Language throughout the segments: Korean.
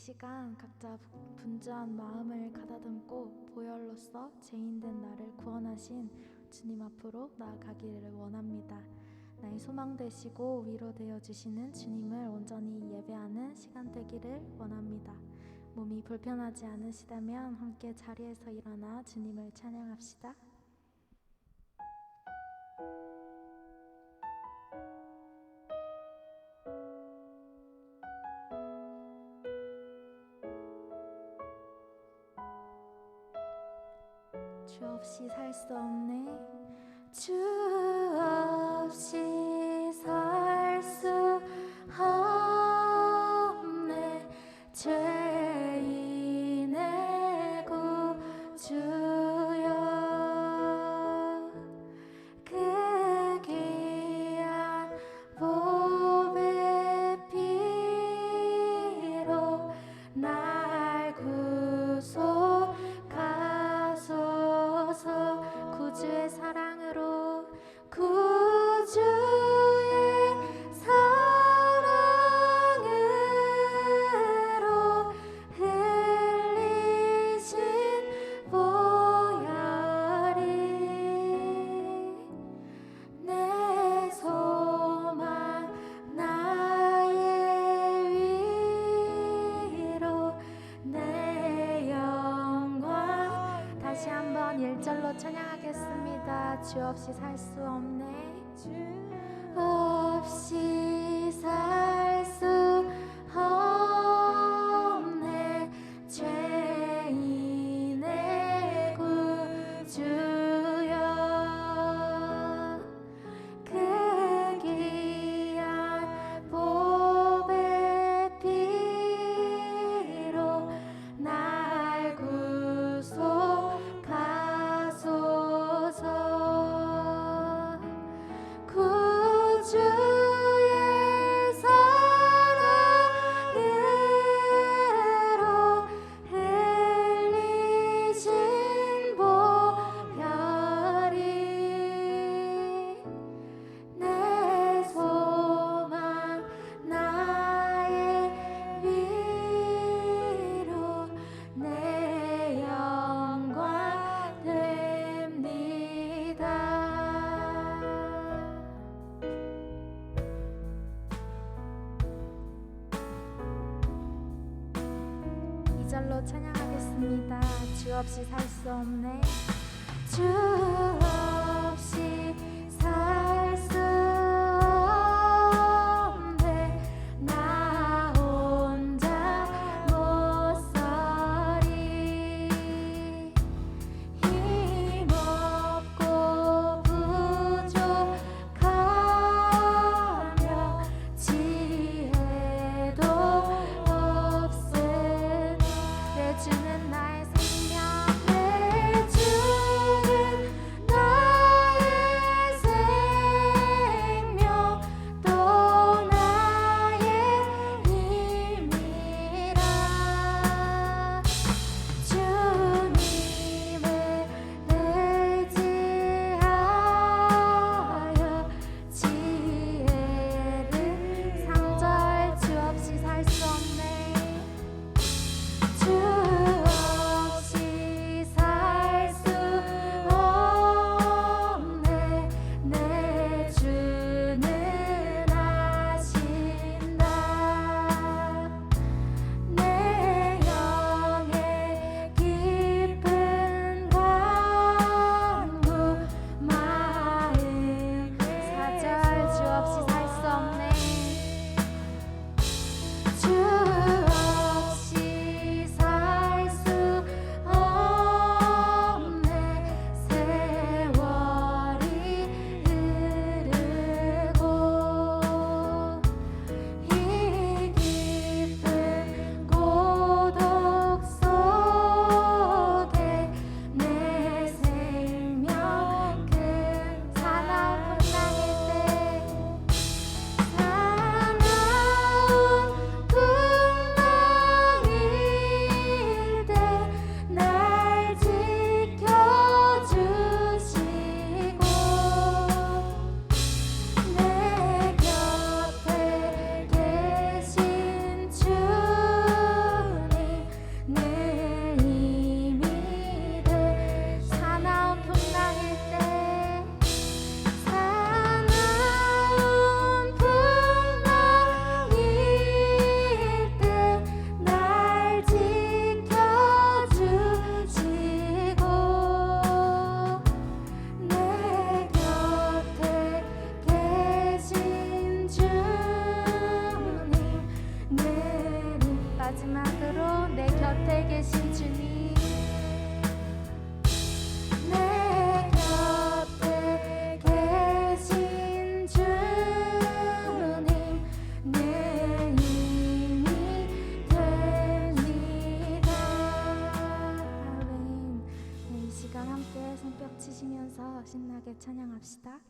시간 각자 분주한 마음을 가다듬고 보혈로서 죄인된 나를 구원하신 주님 앞으로 나아가기를 원합니다. 나의 소망 되시고 위로되어 주시는 주님을 온전히 예배하는 시간 되기를 원합니다. 몸이 불편하지 않으시다면 함께 자리에서 일어나 주님을 찬양합시다. 주 없이 살 수 없네. 주 없이 살 수 없네. 죄인의 구주여, 그 귀한 보배 피로 날 구속하소서. 구주의 사랑으로, 구주의 사랑으로 흘리신 보혈이 내 소망, 나의 위로, 내 영광. 다시 한번 1절로 찬양하겠습니다. 주 없이 살 수 없네. 주 없이 살 수 없네. 죄인의 구주여, 그 귀한 보배 피로 날 구속하소서. 구주의 사랑으로 흘리신 보혈이 내 소망, 나의 위로, 내 영광 됩니다. 2절로 찬양하겠습니다. 주 없이 살 수 없네. 주 없이 살 수 없네. 나 혼자 못 살이. 힘없고 부족하며 지혜도 없으니 내 주는 나의 생명, 내 주는 나의 찬양합시다.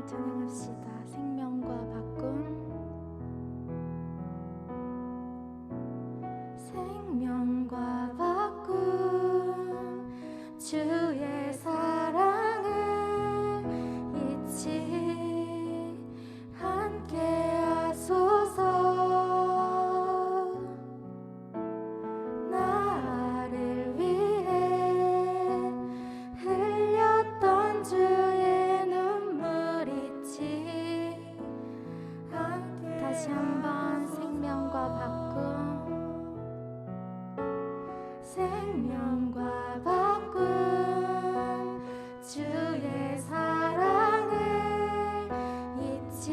찬양합시다. 생명과 바꿈. 생명과 바꿈 주의 사랑을 잊지 않게 하소서. 나를 위해 흘렸던 주의 눈물 잊지 않게. 다시 한번 생명과 바꿈. 생명과 바꿈 주 주님의 사랑을 잊지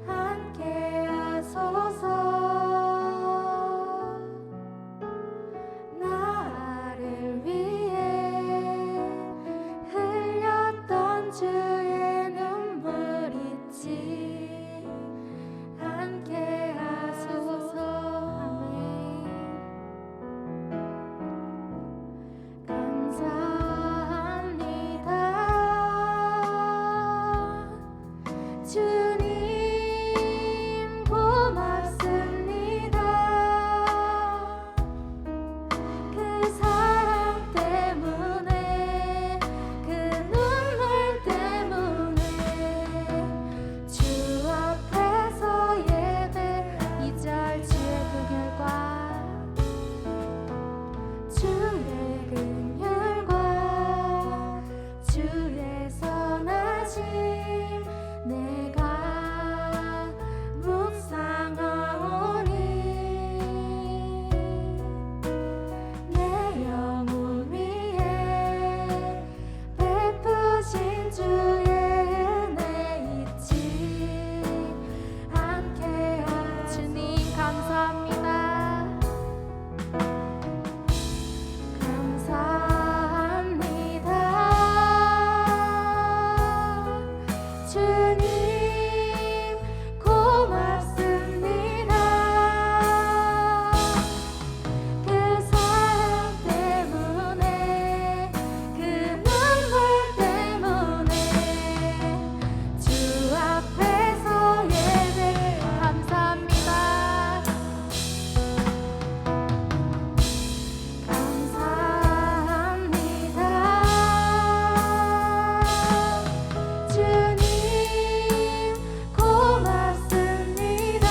않게 하소서. 나를 위해 흘렸던 주의 눈물 잊지 않게 하소서. 아멘. 감사합니다. 주님 고맙습니다. 그 사랑 때문에 그 눈물 때문에 주 앞에서 예배 2절 주의 긍휼과 주의 긍휼과 주의 선하심 내가 묵상하오니 내 영혼 위에 베푸신 주의 은혜 잊지 않게 하소서. 주님 감사합니다. 감사합니다. 주님 고맙습니다. 그 사랑 때문에 그 눈물 때문에 주 앞에서 예배 감사합니다. 감사합니다. 주님 고맙습니다.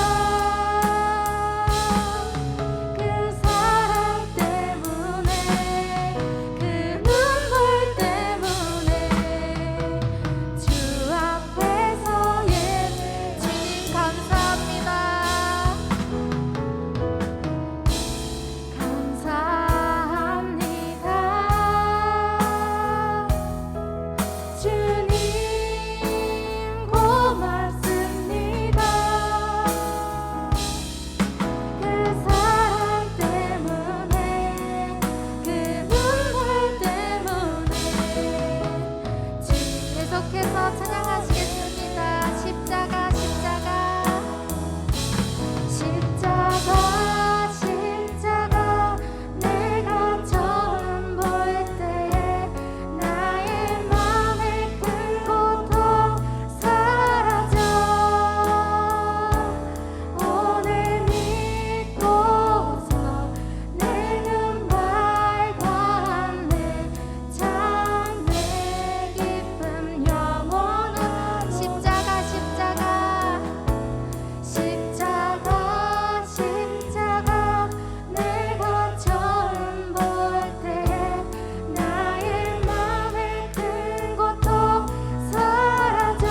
그 사랑 때문에 그 눈물 때문에 주 앞에서 예배 주님 감사합니다. 감사합니다. 주님 고맙습니다. 그 사랑 때문에 그 눈물 때문에 계속해서 찬양하시겠습니다. 십자가 십자가 십자가 십자가 내가 처음 볼 때에 나의 맘의 큰 고통 사라져 오늘 믿고서 내 눈 밝았네 참 내 기쁨 영원한 십자가 십자가 십자가 십자가 내가 처음 볼 때에 나의 맘의 큰 고통 사라져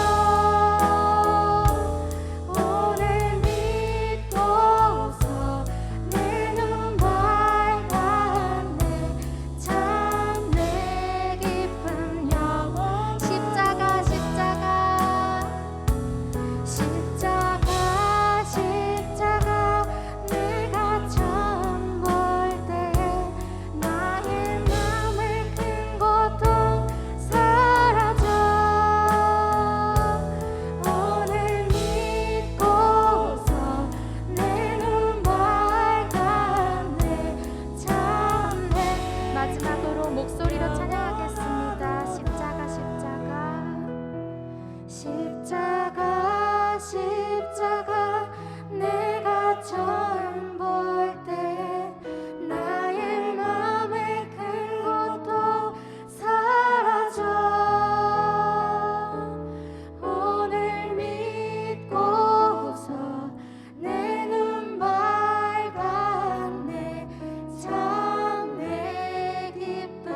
오늘 믿고서 내 눈 밝았네 참 내 기쁨 영원 십자가 십자가 십자가 십자가 내가 처음 볼 때에 나의 맘의 큰 고통 사라져 오늘 믿고서 내 눈 밝았네 참 내 마지막으로 목소리로 찬양하겠습니다. 십자가 십자가 십자가 십자가 내가 처음 볼 때에 나의 맘의 큰 고통 사라져 오늘 믿고서 내 눈 밝았네 참 내 기쁨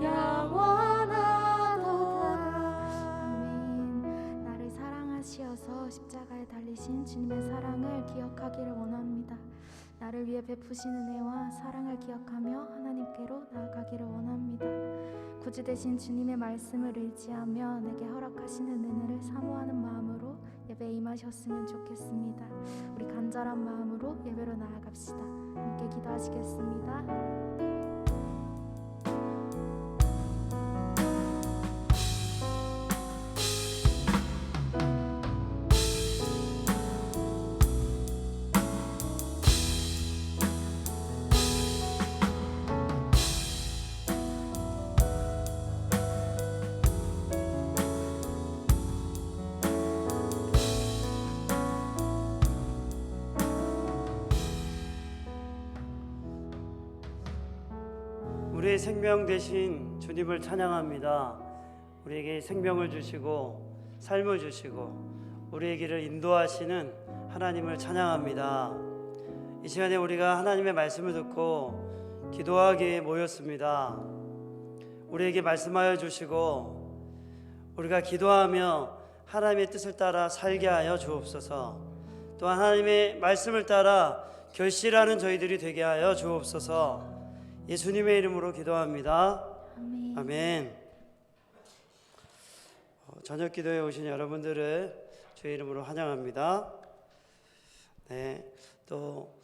영원하도다. 아멘. 나를 사랑하시어서 십자가에 달리신 주님의 사랑을 기억하기를 원합니다. 나를 위해 베푸신 은혜와 사랑을 기억하며 하나님께로 나아가기를 원합니다. 구주 되신 주님의 말씀을 의지하며 내게 허락하시는 은혜를 사모하는 마음으로 예배에 임하셨으면 좋겠습니다. 우리 간절한 마음으로 예배로 나아갑시다. 함께 기도하시겠습니다. 우리의 생명 되신 주님을 찬양합니다. 우리에게 생명을 주시고 삶을 주시고 우리의 길을 인도하시는 하나님을 찬양합니다. 이 시간에 우리가 하나님의 말씀을 듣고 기도하기에 모였습니다. 우리에게 말씀하여 주시고 우리가 기도하며 하나님의 뜻을 따라 살게 하여 주옵소서. 또한 하나님의 말씀을 따라 결실하는 저희들이 되게 하여 주옵소서. 예수님의 이름으로 기도합니다. 아멘. 아멘. 저녁 기도에 오신 여러분들을 주의 이름으로 환영합니다. 네, 또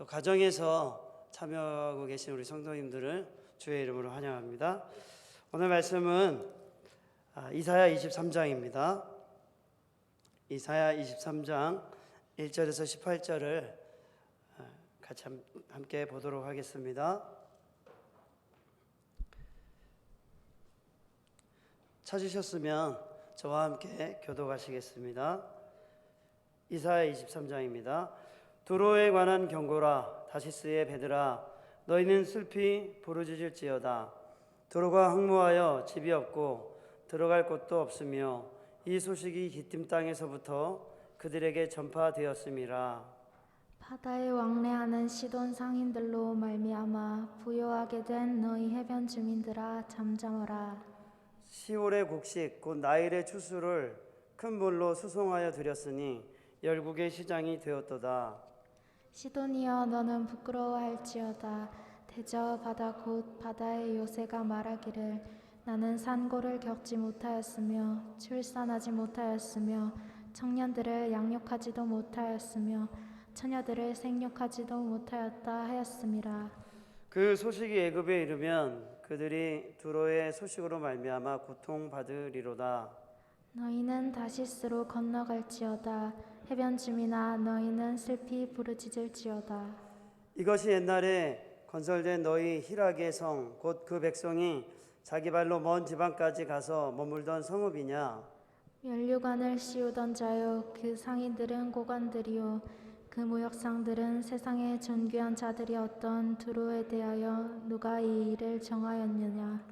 가정에서 참여하고 계신 우리 성도님들을 주의 이름으로 환영합니다. 오늘 말씀은 이사야 23장입니다. 이사야 23장 1절에서 18절을 같이 함께 보도록 하겠습니다. 찾으셨으면 저와 함께 교독하시겠습니다. 이사야 23장입니다. 두로에 관한 경고라. 다시스의 배들아, 너희는 슬피 부르짖을지어다. 두로가 황무하여 집이 없고 들어갈 곳도 없으며 이 소식이 기띔 땅에서부터 그들에게 전파되었음이라. 바다에 왕래하는 시돈 상인들로 말미암아 부요하게 된 너희 해변 주민들아 잠잠하라. 시올의 곡식 곧 나일의 추수를 큰 물로 수송하여 드렸으니 열국의 시장이 되었도다. 시돈이여 너는 부끄러워할지어다. 대저 바다 곧 바다의 요새가 말하기를 나는 산고를 겪지 못하였으며 출산하지 못하였으며 청년들을 양육하지도 못하였으며 처녀들을 생육하지도 못하였다 하였음이라. 그 소식이 애굽에 이르면 그들이 두로의 소식으로 말미암아 고통받으리로다. 너희는 다시스로 건너갈지어다. 해변 주민아 너희는 슬피 부르짖을지어다. 이것이 옛날에 건설된 너희 희락의 성 곧 그 백성이 자기 발로 먼 지방까지 가서 머물던 성읍이냐. 면류관을 씌우던 자요 그 상인들은 고관들이요 그 무역상들은 세상의 존귀한 자들이었던 두로에 대하여 누가 이 일을 정하였느냐.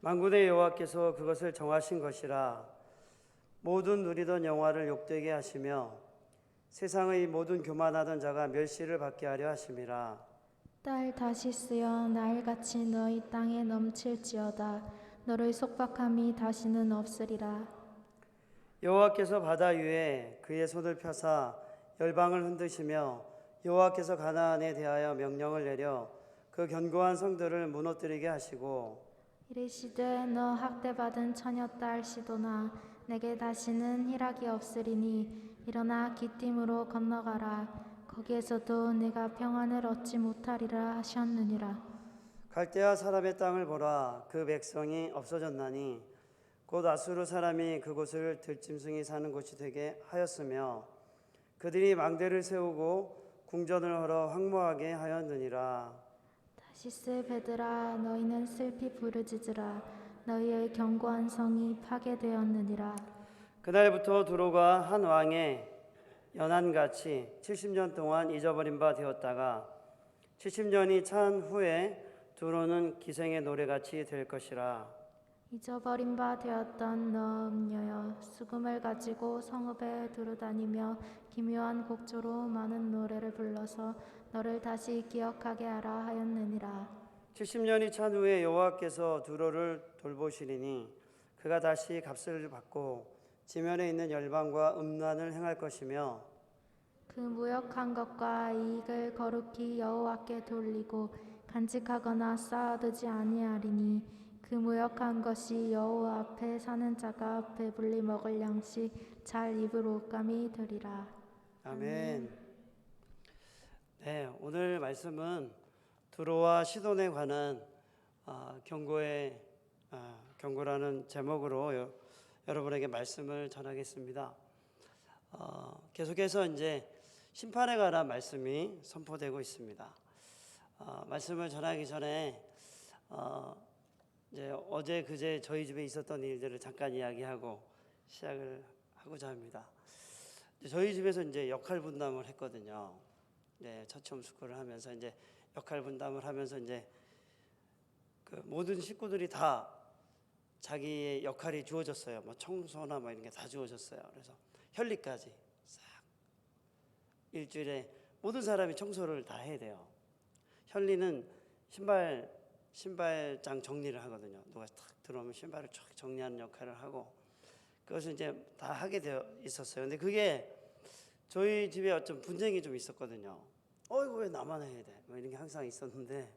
만군의 여호와께서 그것을 정하신 것이라. 모든 누리던 영화를 욕되게 하시며 세상의 모든 교만하던 자가 멸시를 받게 하려 하심이라. 딸 다시스여 나일같이 너희 땅에 넘칠지어다. 너를 속박함이 다시는 없으리라. 여호와께서 바다 위에 그의 손을 펴사 열방을 흔드시며 여호와께서 가나안에 대하여 명령을 내려 그 견고한 성들을 무너뜨리게 하시고 이르시되 너 학대받은 처녀 딸 시도나 내게 다시는 희락이 없으리니 일어나 기띔으로 건너가라. 거기에서도 내가 평안을 얻지 못하리라 하셨느니라. 갈대아 사람의 땅을 보라. 그 백성이 없어졌나니 곧 아수르 사람이 그곳을 들짐승이 사는 곳이 되게 하였으며 그들이 망대를 세우고 궁전을 헐어 황무하게 하였느니라. 다시스 배들아 너희는 슬피 부르짖으라. 너희의 견고한 성이 파괴되었느니라. 그날부터 두로가 한 왕의 연한같이 70년 동안 잊어버린 바 되었다가 70년이 찬 후에 두로는 기생의 노래같이 될 것이라. 잊어버린 바 되었던 너 음녀여 수금을 가지고 성읍에 두루다니며 기묘한 곡조로 많은 노래를 불러서 너를 다시 기억하게 하라 하였느니라. 70년이 찬 후에 여호와께서 두로를 돌보시리니 그가 다시 값을 받고 지면에 있는 열방과 음란을 행할 것이며 그 무역한 것과 이익을 거룩히 여호와께 돌리고 간직하거나 쌓아두지 아니하리니 그 무역한 것이 여호와 앞에 사는 자가 배불리 먹을 양식 잘 입을 옷감이 되리라. 아멘. 네, 오늘 말씀은 두로와 시돈에 관한 경고라는 제목으로 여러분에게 말씀을 전하겠습니다. 계속해서 이제 심판에 관한 말씀이 선포되고 있습니다. 말씀을 전하기 전에 이제 어제 그제 저희 집에 있었던 일들을 잠깐 이야기하고 시작을 하고자 합니다. 저희 집에서 이제 역할 분담을 했거든요. 네, 처치 홈스쿨을 하면서 이제 역할 분담을 하면서 이제 그 모든 식구들이 다 자기의 역할이 주어졌어요. 뭐 청소나 뭐 이런 게 다 주어졌어요. 그래서 현리까지 싹 일주일에 모든 사람이 청소를 다 해야 돼요. 현리는 신발장 정리를 하거든요. 누가 탁 들어오면 신발을 쫙 정리하는 역할을 하고 그것을 이제 다 하게 되어 있었어요. 근데 그게 저희 집에 어떤 분쟁이 좀 있었거든요. 이거 왜 나만 해야 돼? 뭐 이런 게 항상 있었는데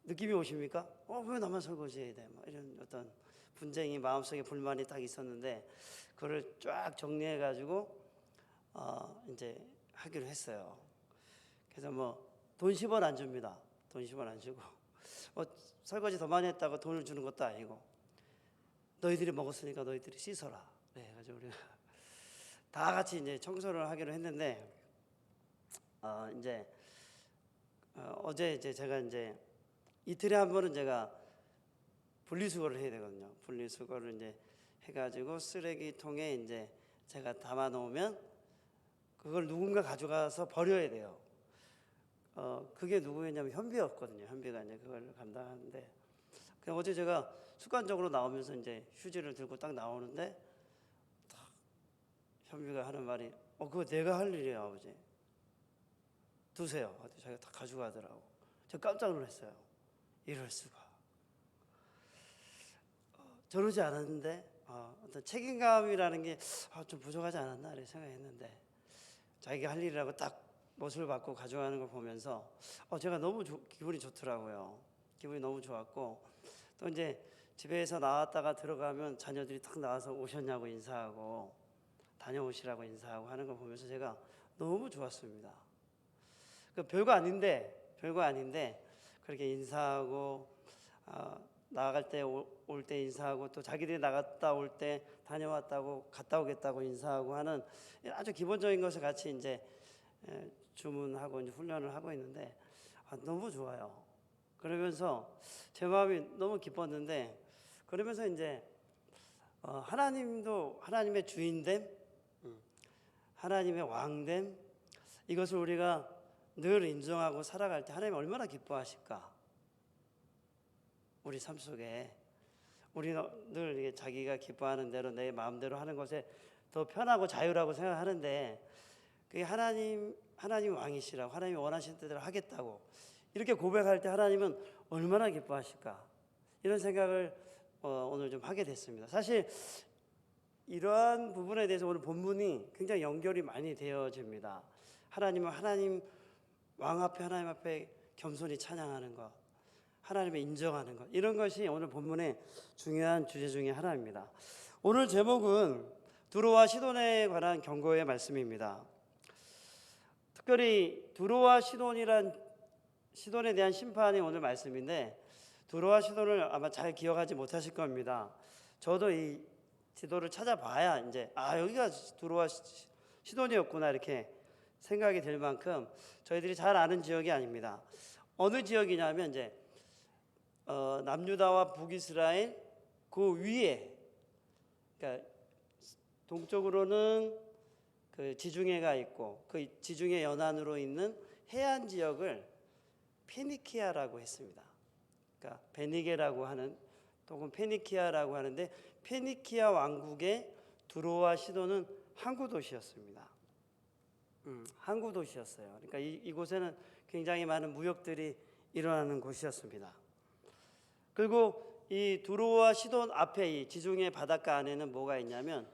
느낌이 오십니까? 왜 나만 설거지해야 돼? 뭐 이런 어떤 분쟁이 마음속에 불만이 딱 있었는데 그걸 쫙 정리해가지고 이제 하기로 했어요. 그래서 뭐 돈 10원 안 줍니다. 돈 10원 안 주고 설거지 더 많이 했다고 돈을 주는 것도 아니고 너희들이 먹었으니까 너희들이 씻어라. 네, 그래서 우리가 다 같이 이제 청소를 하기로 했는데 이제 어제 이제 제가 이제 이틀에 한 번은 제가 분리수거를 해야 되거든요. 분리수거를 이제 해가지고 쓰레기통에 이제 제가 담아 놓으면 그걸 누군가 가져가서 버려야 돼요. 그게 누구였냐면 현비였거든요. 현비가 이제 그걸 감당하는데 그냥 어제 제가 습관적으로 나오면서 이제 휴지를 들고 딱 나오는데 딱 현비가 하는 말이 그거 내가 할 일이에요, 아버지. 두세요. 자기가 다 가져가더라고. 제가 깜짝 놀랐어요. 이럴 수가. 저러지 않았는데 어떤 책임감이라는 게 좀 부족하지 않았나 이렇게 생각했는데 자기가 할 일이라고 딱 못을 받고 가져가는 걸 보면서 제가 너무 기분이 좋더라고요. 기분이 너무 좋았고 또 이제 집에서 나왔다가 들어가면 자녀들이 딱 나와서 오셨냐고 인사하고 다녀오시라고 인사하고 하는 걸 보면서 제가 너무 좋았습니다. 별거 아닌데 그렇게 인사하고 나갈 때 올 때 인사하고 또 자기들이 나갔다 올 때 다녀왔다고 갔다 오겠다고 인사하고 하는 아주 기본적인 것을 같이 이제 주문하고 이제 훈련을 하고 있는데 너무 좋아요. 그러면서 제 마음이 너무 기뻤는데 그러면서 이제 하나님도 하나님의 주인됨, 하나님의 왕됨 이것을 우리가 늘 인정하고 살아갈 때 하나님 얼마나 기뻐하실까? 우리 삶 속에 우리는 늘 자기가 기뻐하는 대로 내 마음대로 하는 것에 더 편하고 자유라고 생각하는데 그게 하나님 왕이시라고 하나님이 원하시는 대로 하겠다고 이렇게 고백할 때 하나님은 얼마나 기뻐하실까? 이런 생각을 오늘 좀 하게 됐습니다. 사실 이러한 부분에 대해서 오늘 본문이 굉장히 연결이 많이 되어집니다. 하나님은 하나님 왕 앞에 하나님 앞에 겸손히 찬양하는 것, 하나님을 인정하는 것 이런 것이 오늘 본문의 중요한 주제 중에 하나입니다. 오늘 제목은 두로와 시돈에 관한 경고의 말씀입니다. 특별히 두로와 시돈에 대한 심판이 오늘 말씀인데 두로와 시돈을 아마 잘 기억하지 못하실 겁니다. 저도 이 지도를 찾아봐야 이제 여기가 두로와 시돈이었구나 이렇게 생각이 될 만큼 저희들이 잘 아는 지역이 아닙니다. 어느 지역이냐면 이제 남유다와 북이스라엘 그 위에 그러니까 동쪽으로는 그 지중해가 있고 그 지중해 연안으로 있는 해안 지역을 페니키아라고 했습니다. 그러니까 베니게라고 하는 또는 페니키아라고 하는데 페니키아 왕국의 두로와 시돈은 항구 도시였습니다. 항구 도시였어요. 그러니까 이곳에는 굉장히 많은 무역들이 일어나는 곳이었습니다. 그리고 이 두로와 시돈 앞에 이 지중해 바닷가 안에는 뭐가 있냐면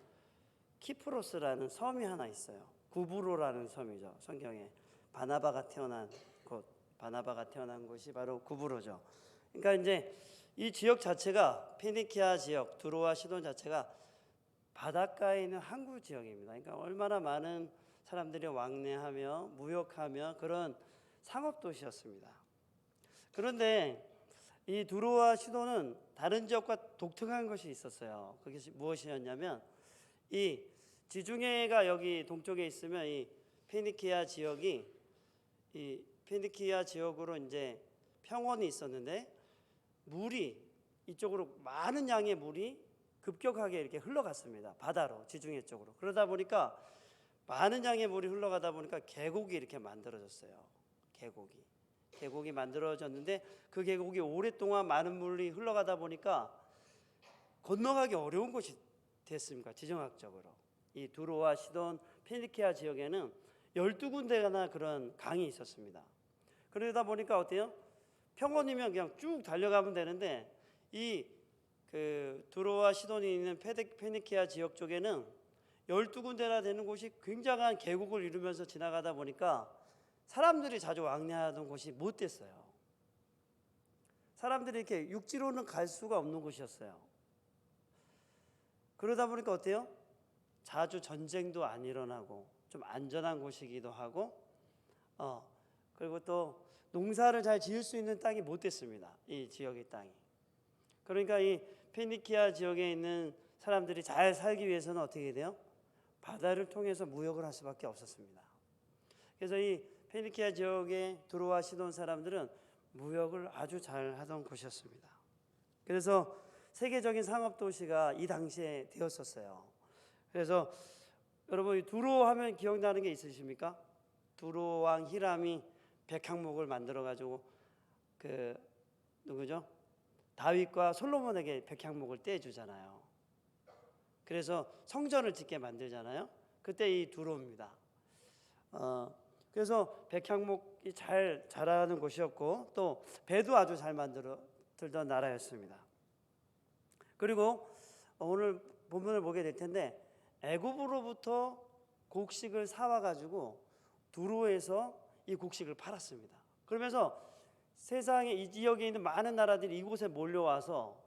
키프로스라는 섬이 하나 있어요. 구브로라는 섬이죠. 성경에 바나바가 태어난 곳, 바나바가 태어난 곳이 바로 구브로죠. 그러니까 이제 이 지역 자체가 페니키아 지역, 두로와 시돈 자체가 바닷가에 있는 항구 지역입니다. 그러니까 얼마나 많은 사람들이 왕래하며 무역하며 그런 상업 도시였습니다. 그런데 이 두로와 시돈은 다른 지역과 독특한 것이 있었어요. 그것이 무엇이었냐면 이 지중해가 여기 동쪽에 있으면 이 페니키아 지역이 이 페니키아 지역으로 이제 평원이 있었는데 물이 이쪽으로 많은 양의 물이 급격하게 이렇게 흘러갔습니다. 바다로 지중해 쪽으로. 그러다 보니까 많은 양의 물이 흘러가다 보니까 계곡이 이렇게 만들어졌어요. 계곡이 만들어졌는데 그 계곡이 오랫동안 많은 물이 흘러가다 보니까 건너가기 어려운 곳이 됐습니다. 지정학적으로. 이 두로와 시돈, 페니키아 지역에는 12군데나 그런 강이 있었습니다. 그러다 보니까 어때요? 평원이면 그냥 쭉 달려가면 되는데 이 두로와 시돈이 있는 페니키아 지역 쪽에는 12군데나 되는 곳이 굉장한 계곡을 이루면서 지나가다 보니까 사람들이 자주 왕래하던 곳이 못 됐어요. 사람들이 이렇게 육지로는 갈 수가 없는 곳이었어요. 그러다 보니까 어때요? 자주 전쟁도 안 일어나고 좀 안전한 곳이기도 하고 그리고 또 농사를 잘 지을 수 있는 땅이 못 됐습니다. 이 지역의 땅이. 그러니까 이 페니키아 지역에 있는 사람들이 잘 살기 위해서는 어떻게 돼요? 바다를 통해서 무역을 할 수밖에 없었습니다. 그래서 이 페니키아 지역의 두로와 시돈 사람들은 무역을 아주 잘 하던 곳이었습니다. 그래서 세계적인 상업 도시가 이 당시에 되었었어요. 그래서 여러분 두로 하면 기억나는 게 있으십니까? 두로 왕 히람이 백향목을 만들어 가지고 누구죠? 다윗과 솔로몬에게 백향목을 떼주잖아요. 그래서 성전을 짓게 만들잖아요. 그때 이 두로입니다. 그래서 백향목이 잘 자라는 곳이었고 또 배도 아주 잘 만들던 나라였습니다. 그리고 오늘 본문을 보게 될 텐데 애굽으로부터 곡식을 사와 가지고 두로에서 이 곡식을 팔았습니다. 그러면서 세상에 이 지역에 있는 많은 나라들이 이곳에 몰려와서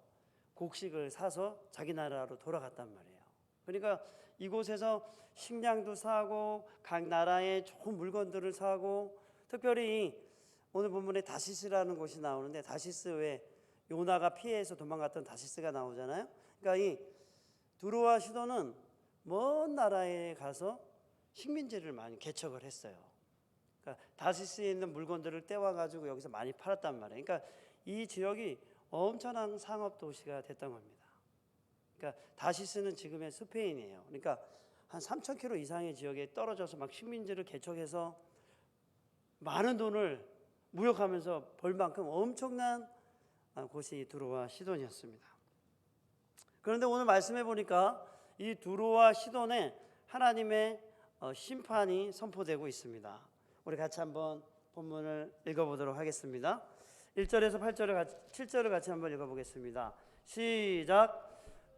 곡식을 사서 자기 나라로 돌아갔단 말이에요. 그러니까 이곳에서 식량도 사고 각 나라의 좋은 물건들을 사고 특별히 오늘 본문에 다시스라는 곳이 나오는데 다시스 왜 요나가 피해서 도망갔던 다시스가 나오잖아요. 그러니까 이 두로와 시돈은 먼 나라에 가서 식민지를 많이 개척을 했어요. 그러니까 다시스에 있는 물건들을 떼와 가지고 여기서 많이 팔았단 말이에요. 그러니까 이 지역이 엄청난 상업 도시가 됐던 겁니다. 그러니까 다시스는 지금의 스페인이에요. 그러니까 한 3,000km 이상의 지역에 떨어져서 막 식민지를 개척해서 많은 돈을 무역하면서 벌 만큼 엄청난 곳이 두로와 시돈이었습니다. 그런데 오늘 말씀해 보니까 이 두로와 시돈에 하나님의 심판이 선포되고 있습니다. 우리 같이 한번 본문을 읽어보도록 하겠습니다. 1절에서 7절을 같이 한번 읽어보겠습니다. 시작.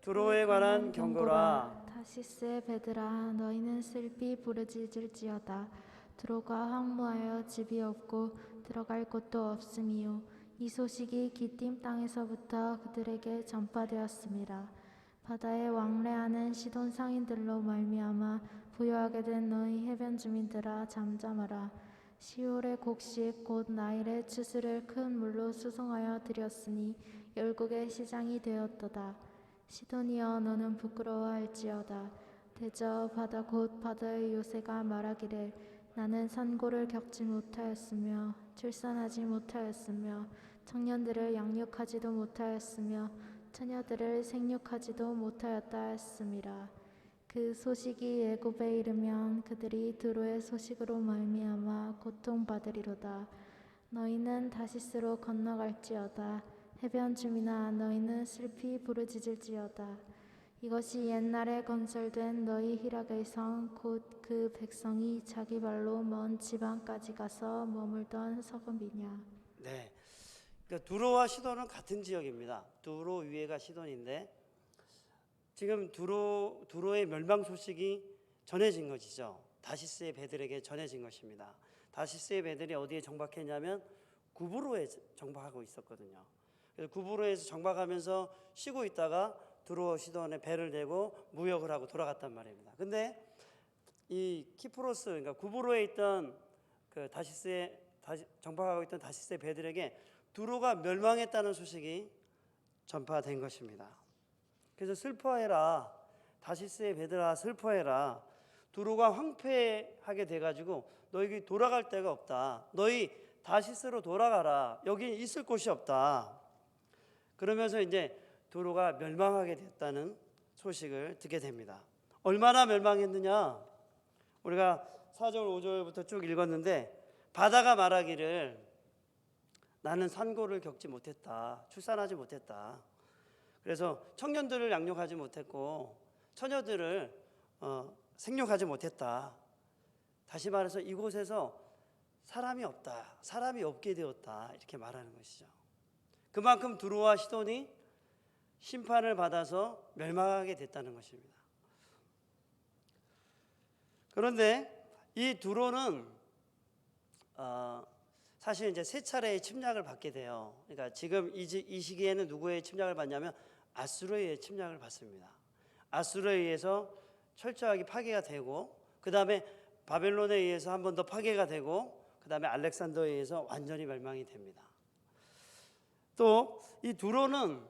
두로에 관한 경고라. 다시스의 배들아 너희는 슬피 부르짖을지어다. 두로가 황무하여 집이 없고 들어갈 곳도 없음이요 이 소식이 기띔 땅에서부터 그들에게 전파되었습니다. 바다에 왕래하는 시돈 상인들로 말미암아 부유하게 된 너희 해변 주민들아 잠잠하라. 시올의 곡식 곧 나일의 추수를 큰 물로 수송하여 드렸으니 열국의 시장이 되었도다. 시돈이여 너는 부끄러워할지어다. 대저 바다 곧 바다의 요새가 말하기를 나는 산고를 겪지 못하였으며 출산하지 못하였으며 청년들을 양육하지도 못하였으며 처녀들을 생육하지도 못하였다 했음이라. 그 소식이 애굽에 이르면 그들이 두로의 소식으로 말미암아 고통받으리로다. 너희는 다시스로 건너갈지어다. 해변 주민아 너희는 슬피 부르짖을지어다. 이것이 옛날에 건설된 너희 희락의 성 곧 그 백성이 자기 발로 먼 지방까지 가서 머물던 성읍이냐. 네, 그러니까 두로와 시돈은 같은 지역입니다. 두로 위에가 시돈인데 지금 두로의 멸망 소식이 전해진 것이죠. 다시스의 배들에게 전해진 것입니다. 다시스의 배들이 어디에 정박했냐면 구브로에 정박하고 있었거든요. 그래서 구브로에서 정박하면서 쉬고 있다가 두로 시돈에 배를 대고 무역을 하고 돌아갔단 말입니다. 근데 이 키프로스, 그러니까 구브로에 있던 그 정박하고 있던 다시스의 배들에게 두로가 멸망했다는 소식이 전파된 것입니다. 그래서 슬퍼해라, 다시스의 배들아 슬퍼해라, 두로가 황폐하게 돼가지고 너희 돌아갈 데가 없다, 너희 다시스로 돌아가라, 여기 있을 곳이 없다. 그러면서 이제 두로가 멸망하게 됐다는 소식을 듣게 됩니다. 얼마나 멸망했느냐, 우리가 4절 5절부터 쭉 읽었는데 바다가 말하기를 나는 산고를 겪지 못했다, 출산하지 못했다. 그래서 청년들을 양육하지 못했고 처녀들을 생육하지 못했다. 다시 말해서 이곳에서 사람이 없다, 사람이 없게 되었다, 이렇게 말하는 것이죠. 그만큼 두로와 시돈이 심판을 받아서 멸망하게 됐다는 것입니다. 그런데 이 두로는 사실 이제 세 차례의 침략을 받게 돼요. 그러니까 지금 이 시기에는 누구의 침략을 받냐면 아수르의 침략을 받습니다. 아수르에 의해서 철저하게 파괴가 되고, 그 다음에 바벨론에 의해서 한 번 더 파괴가 되고, 그 다음에 알렉산더에 의해서 완전히 멸망이 됩니다. 또 이 두로는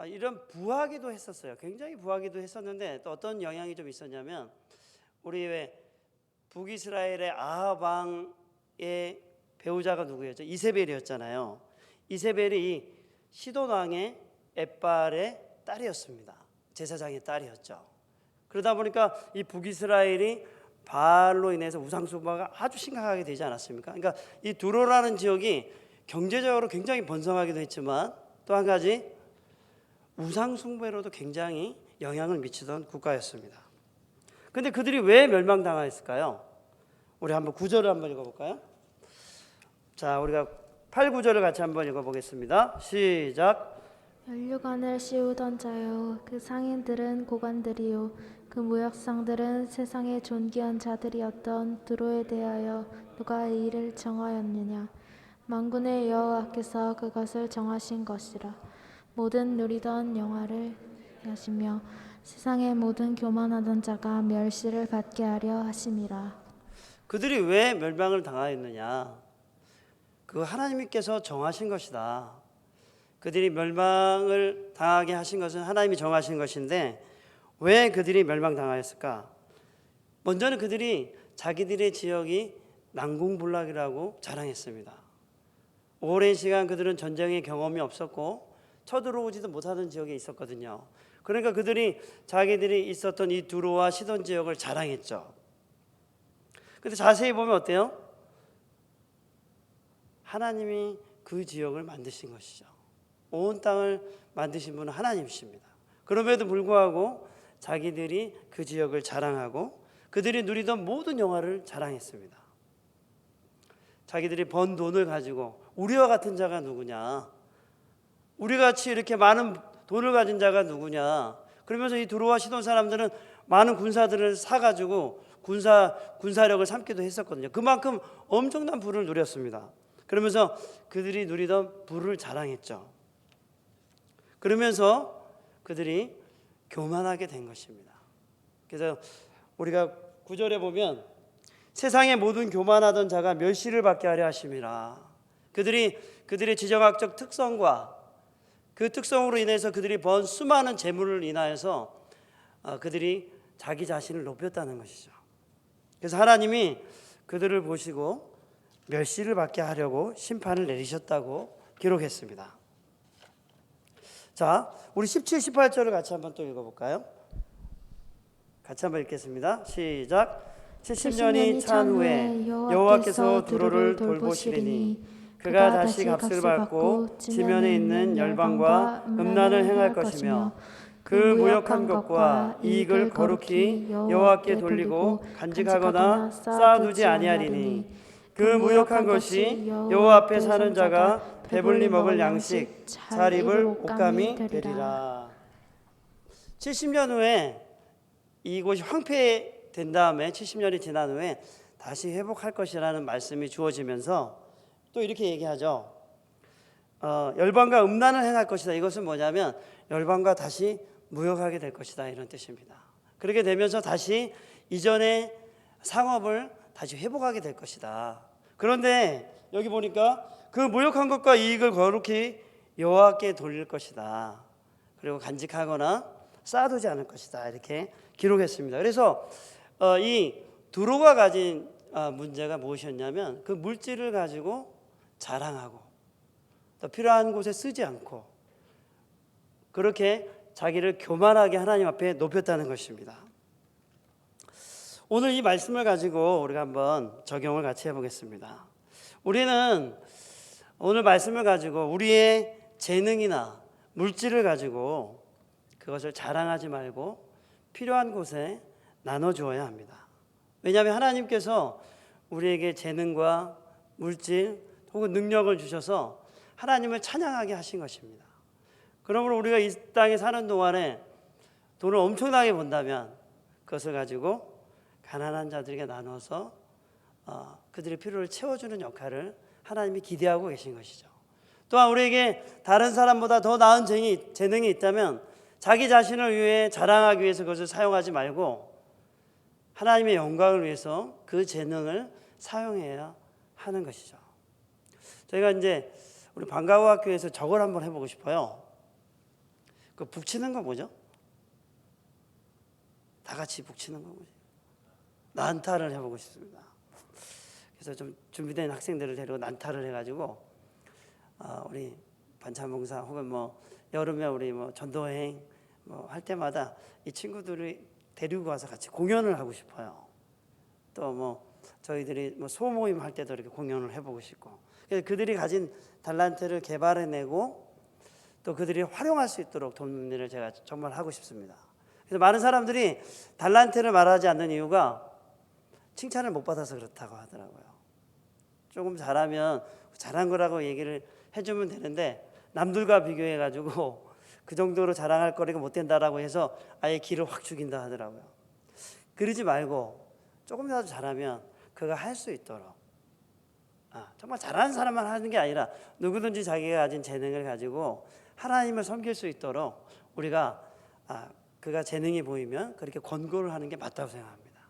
이런 부하기도 했었어요. 굉장히 부하기도 했었는데 또 어떤 영향이 좀 있었냐면, 우리 왜 북이스라엘의 아합 왕의 배우자가 누구였죠? 이세벨이었잖아요. 이세벨이 시돈 왕의 엣발의 딸이었습니다. 제사장의 딸이었죠. 그러다 보니까 이 북이스라엘이 바알로 인해서 우상숭배가 아주 심각하게 되지 않았습니까? 그러니까 이 두로라는 지역이 경제적으로 굉장히 번성하기도 했지만 또 한 가지 우상숭배로도 굉장히 영향을 미치던 국가였습니다. 근데 그들이 왜 멸망당했을까요? 우리 한번 9절을 한번 읽어볼까요? 자, 우리가 8, 9절을 같이 한번 읽어보겠습니다. 시작. 혈류관을 씌우던 자요, 그 상인들은 고관들이요, 그 무역상들은 세상의 존귀한 자들이었던 두로에 대하여 누가 이 일을 정하였느냐? 만군의 여호와께서 그것을 정하신 것이라. 모든 누리던 영화를 하시며 세상의 모든 교만하던 자가 멸시를 받게 하려 하심이라. 그들이 왜 멸망을 당하였느냐? 그 하나님께서 정하신 것이다. 그들이 멸망을 당하게 하신 것은 하나님이 정하신 것인데 왜 그들이 멸망당하였을까? 먼저는 그들이 자기들의 지역이 난공불락이라고 자랑했습니다. 오랜 시간 그들은 전쟁의 경험이 없었고 쳐들어오지도 못하던 지역에 있었거든요. 그러니까 그들이 자기들이 있었던 이 두로와 시돈 지역을 자랑했죠. 근데 자세히 보면 어때요? 하나님이 그 지역을 만드신 것이죠. 온 땅을 만드신 분은 하나님이십니다. 그럼에도 불구하고 자기들이 그 지역을 자랑하고 그들이 누리던 모든 영화를 자랑했습니다. 자기들이 번 돈을 가지고 우리와 같은 자가 누구냐, 우리같이 이렇게 많은 돈을 가진 자가 누구냐, 그러면서 이 두로와 시돈 사람들은 많은 군사들을 사가지고 군사력을 삼기도 했었거든요. 그만큼 엄청난 부를 누렸습니다. 그러면서 그들이 누리던 부를 자랑했죠. 그러면서 그들이 교만하게 된 것입니다. 그래서 우리가 9절에 보면 세상의 모든 교만하던 자가 멸시를 받게 하려 하심이라. 그들의 지정학적 특성과 그 특성으로 인해서 그들이 번 수많은 재물을 인하여서 그들이 자기 자신을 높였다는 것이죠. 그래서 하나님이 그들을 보시고 멸시를 받게 하려고 심판을 내리셨다고 기록했습니다. 자, 우리 17, 18절을 같이 한번 또 읽어볼까요? 같이 한번 읽겠습니다. 시작. 70년이 찬 후에 여호와께서 두로를 돌보시리니 그가 다시 값을 받고 지면에 있는 열방과 음란을 행할 것이며 그 무역한 것과 이익을 거룩히 여호와께 돌리고 간직하거나 쌓아두지 아니하리니 그 무역한 것이 여호와 앞에 사는 자가 배불리 먹을 양식 잘 입을 옷감이 되리라. 70년 후에 이곳이 황폐되지 된 다음에 70년이 지난 후에 다시 회복할 것이라는 말씀이 주어지면서 또 이렇게 얘기하죠. 열방과 음란을 행할 것이다. 이것은 뭐냐면 열방과 다시 무역하게 될 것이다, 이런 뜻입니다. 그렇게 되면서 다시 이전의 상업을 다시 회복하게 될 것이다. 그런데 여기 보니까 그 무역한 것과 이익을 거룩히 여호와께 돌릴 것이다. 그리고 간직하거나 쌓아두지 않을 것이다, 이렇게 기록했습니다. 그래서 이 두로가 가진 문제가 무엇이었냐면 그 물질을 가지고 자랑하고 또 필요한 곳에 쓰지 않고 그렇게 자기를 교만하게 하나님 앞에 높였다는 것입니다. 오늘 이 말씀을 가지고 우리가 한번 적용을 같이 해보겠습니다. 우리는 오늘 말씀을 가지고 우리의 재능이나 물질을 가지고 그것을 자랑하지 말고 필요한 곳에 나눠주어야 합니다. 왜냐하면 하나님께서 우리에게 재능과 물질 혹은 능력을 주셔서 하나님을 찬양하게 하신 것입니다. 그러므로 우리가 이 땅에 사는 동안에 돈을 엄청나게 번다면 그것을 가지고 가난한 자들에게 나눠서 그들의 필요를 채워주는 역할을 하나님이 기대하고 계신 것이죠. 또한 우리에게 다른 사람보다 더 나은 재능이 있다면 자기 자신을 위해 자랑하기 위해서 그것을 사용하지 말고 하나님의 영광을 위해서 그 재능을 사용해야 하는 것이죠. 저희가 이제 우리 방과후학교에서 저걸 한번 해보고 싶어요. 그 북치는 거 뭐죠? 다 같이 북치는 거 뭐죠? 난타를 해보고 싶습니다. 그래서 좀 준비된 학생들을 데리고 난타를 해가지고 우리 반찬봉사 혹은 뭐 여름에 우리 뭐 전도여행 뭐 할 때마다 이 친구들이 데리고 와서 같이 공연을 하고 싶어요. 또 뭐 저희들이 뭐 소모임 할 때도 이렇게 공연을 해보고 싶고, 그래서 그들이 가진 달란트를 개발해내고 또 그들이 활용할 수 있도록 돕는 일을 제가 정말 하고 싶습니다. 그래서 많은 사람들이 달란트를 말하지 않는 이유가 칭찬을 못 받아서 그렇다고 하더라고요. 조금 잘하면 잘한 거라고 얘기를 해주면 되는데 남들과 비교해가지고 그 정도로 자랑할 거리가 못 된다라고 해서 아예 길을 확 죽인다 하더라고요. 그러지 말고 조금이라도 잘하면 그가 할 수 있도록, 정말 잘하는 사람만 하는 게 아니라 누구든지 자기가 가진 재능을 가지고 하나님을 섬길 수 있도록 우리가 그가 재능이 보이면 그렇게 권고를 하는 게 맞다고 생각합니다.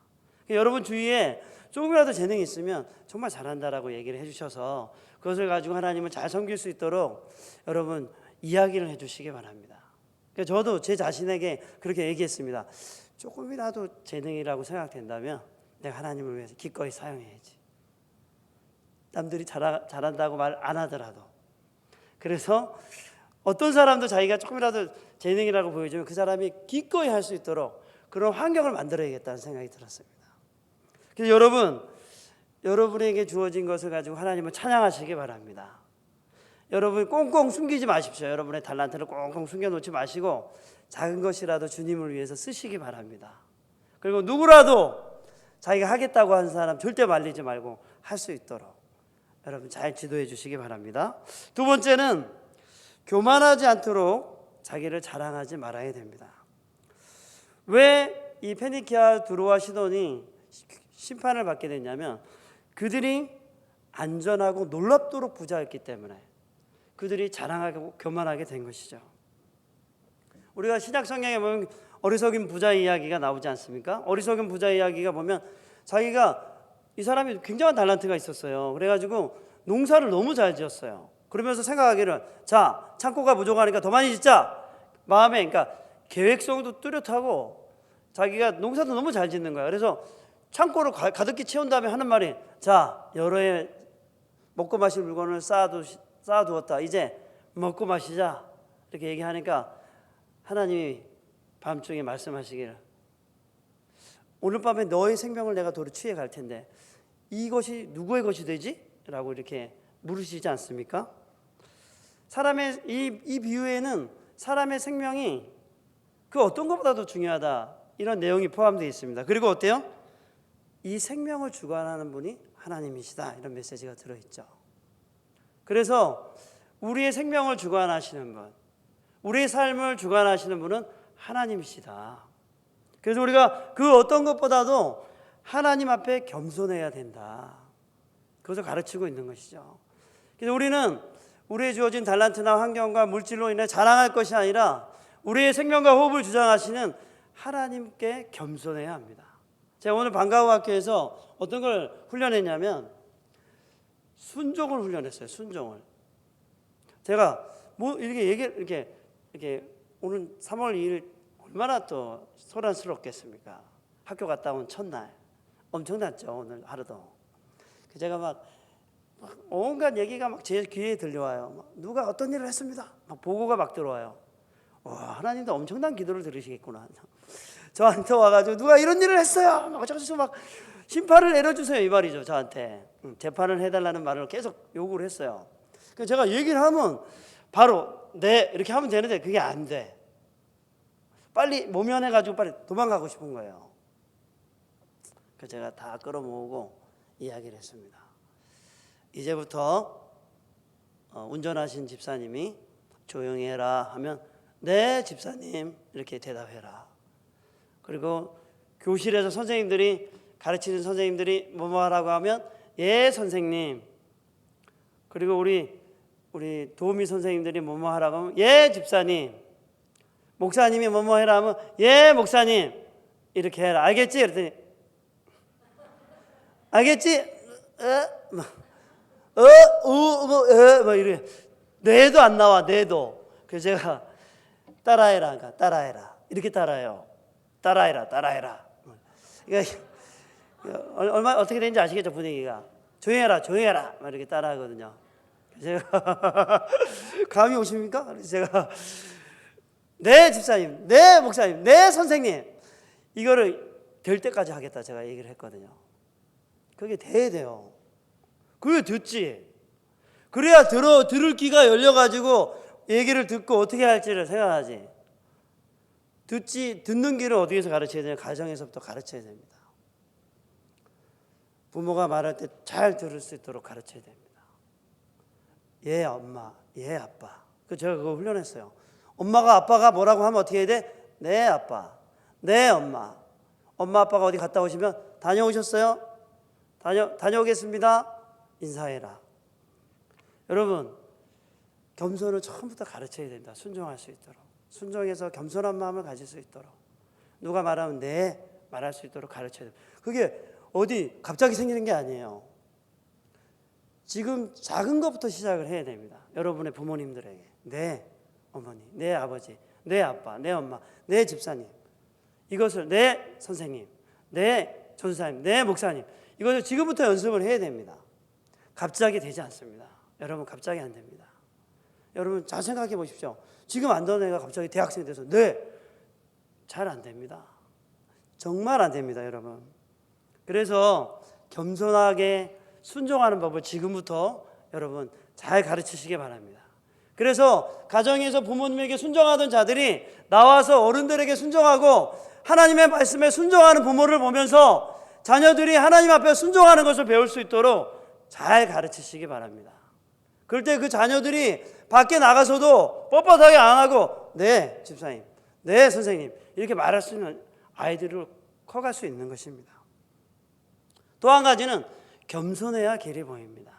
여러분 주위에 조금이라도 재능이 있으면 정말 잘한다라고 얘기를 해주셔서 그것을 가지고 하나님을 잘 섬길 수 있도록 여러분 이야기를 해주시기 바랍니다. 저도 제 자신에게 그렇게 얘기했습니다. 조금이라도 재능이라고 생각된다면 내가 하나님을 위해서 기꺼이 사용해야지. 남들이 잘한다고 말 안 하더라도. 그래서 어떤 사람도 자기가 조금이라도 재능이라고 보여주면 그 사람이 기꺼이 할 수 있도록 그런 환경을 만들어야겠다는 생각이 들었습니다. 그래서 여러분에게 주어진 것을 가지고 하나님을 찬양하시기 바랍니다. 여러분 꽁꽁 숨기지 마십시오. 여러분의 달란트를 꽁꽁 숨겨놓지 마시고 작은 것이라도 주님을 위해서 쓰시기 바랍니다. 그리고 누구라도 자기가 하겠다고 하는 사람 절대 말리지 말고 할 수 있도록 여러분 잘 지도해 주시기 바랍니다. 두 번째는 교만하지 않도록 자기를 자랑하지 말아야 됩니다. 왜 이 페니키아 두로와 시돈이 심판을 받게 됐냐면 그들이 안전하고 놀랍도록 부자였기 때문에 그들이 자랑하고 교만하게 된 것이죠. 우리가 신약 성경에 보면 어리석은 부자 이야기가 나오지 않습니까? 어리석은 부자 이야기가 보면 자기가 이 사람이 굉장한 달란트가 있었어요. 그래가지고 농사를 너무 잘 지었어요. 그러면서 생각하기를 자 창고가 부족하니까 더 많이 짓자 마음에, 그러니까 계획성도 뚜렷하고 자기가 농사도 너무 잘 짓는 거야. 그래서 창고를 가득히 채운 다음에 하는 말이 자 여러 해 먹고 마실 물건을 쌓아두었다. 이제 먹고 마시자. 이렇게 얘기하니까 하나님이 밤중에 말씀하시기를 오늘 밤에 너의 생명을 내가 도로 취해 갈 텐데 이것이 누구의 것이 되지? 라고 이렇게 물으시지 않습니까? 사람의 이 비유에는 사람의 생명이 그 어떤 것보다도 중요하다 이런 내용이 포함되어 있습니다. 그리고 어때요? 이 생명을 주관하는 분이 하나님이시다 이런 메시지가 들어있죠. 그래서 우리의 생명을 주관하시는 분, 우리의 삶을 주관하시는 분은 하나님이시다. 그래서 우리가 그 어떤 것보다도 하나님 앞에 겸손해야 된다. 그것을 가르치고 있는 것이죠. 그래서 우리는 우리의 주어진 달란트나 환경과 물질로 인해 자랑할 것이 아니라 우리의 생명과 호흡을 주장하시는 하나님께 겸손해야 합니다. 제가 오늘 방과후 학교에서 어떤 걸 훈련했냐면 순종을 훈련했어요. 순종을. 제가 뭐 이렇게 오늘 3월 2일 얼마나 또 소란스럽겠습니까? 학교 갔다 온 첫날 엄청났죠. 오늘 하루도. 제가 막 온갖 얘기가 막 제 귀에 들려와요. 막 누가 어떤 일을 했습니다. 막 보고가 막 들어와요. 와, 하나님도 엄청난 기도를 들으시겠구나. 저한테 와가지고 누가 이런 일을 했어요. 막 어쩌고저쩌고 막 심판을 내려주세요 이 말이죠. 저한테 재판을 해달라는 말을 계속 요구를 했어요. 그래서 제가 얘기를 하면 바로 네 이렇게 하면 되는데 그게 안 돼. 빨리 모면해가지고 빨리 도망가고 싶은 거예요. 그래서 제가 다 끌어모으고 이야기를 했습니다. 이제부터 운전하신 집사님이 조용히 해라 하면 네 집사님 이렇게 대답해라. 그리고 교실에서 선생님들이 가르치는 선생님들이 뭐뭐 하라고 하면 예 선생님. 그리고 우리 도우미 선생님들이 뭐뭐 하라고 하면 예 집사님. 목사님이 뭐뭐 해라 하면 예 목사님 이렇게 해라. 알겠지? 그랬더니 알겠지? 뭐 이래. 뇌도 안 나와. 뇌도. 그래서 제가 따라해라. 그러니까 따라해라. 이렇게 따라해요. 따라해라. 그러니까 얼마 어떻게 되는지 아시겠죠? 분위기가. 조용해라. 막 이렇게 따라하거든요. 제가 감이 오십니까? 그래서 제가 네 집사님, 네 목사님, 네 선생님 이거를 될 때까지 하겠다 제가 얘기를 했거든요. 그게 돼야 돼요. 그게 듣지. 그래야 들을 귀가 열려가지고 얘기를 듣고 어떻게 할지를 생각하지. 듣는 길을 어디에서 가르쳐야 되냐? 가정에서부터 가르쳐야 됩니다. 부모가 말할 때 잘 들을 수 있도록 가르쳐야 됩니다. 예 엄마, 예 아빠. 제가 그거 훈련했어요. 엄마가 아빠가 뭐라고 하면 어떻게 해야 돼? 네 아빠, 네 엄마. 엄마 아빠가 어디 갔다 오시면 다녀오셨어요? 다녀오겠습니다. 인사해라. 여러분 겸손을 처음부터 가르쳐야 된다. 순종할 수 있도록. 순종해서 겸손한 마음을 가질 수 있도록. 누가 말하면 네 말할 수 있도록 가르쳐야 됩니다. 그게 어디 갑자기 생기는 게 아니에요. 지금 작은 것부터 시작을 해야 됩니다. 여러분의 부모님들에게 네 어머니, 네 아버지, 네 아빠, 네 엄마, 네 집사님 이것을 네 선생님, 네 전사님, 네 목사님 이것을 지금부터 연습을 해야 됩니다. 갑자기 되지 않습니다. 여러분 갑자기 안 됩니다. 여러분 잘 생각해 보십시오. 지금 안 되는 애가 갑자기 대학생이 돼서 네 잘 안 됩니다. 정말 안 됩니다. 여러분. 그래서 겸손하게 순종하는 법을 지금부터 여러분 잘 가르치시기 바랍니다. 그래서 가정에서 부모님에게 순종하던 자들이 나와서 어른들에게 순종하고 하나님의 말씀에 순종하는 부모를 보면서 자녀들이 하나님 앞에 순종하는 것을 배울 수 있도록 잘 가르치시기 바랍니다. 그럴 때 그 자녀들이 밖에 나가서도 뻣뻣하게 안 하고 네 집사님, 네 선생님 이렇게 말할 수 있는 아이들을 커갈 수 있는 것입니다. 또 한 가지는 겸손해야 길이 보입니다.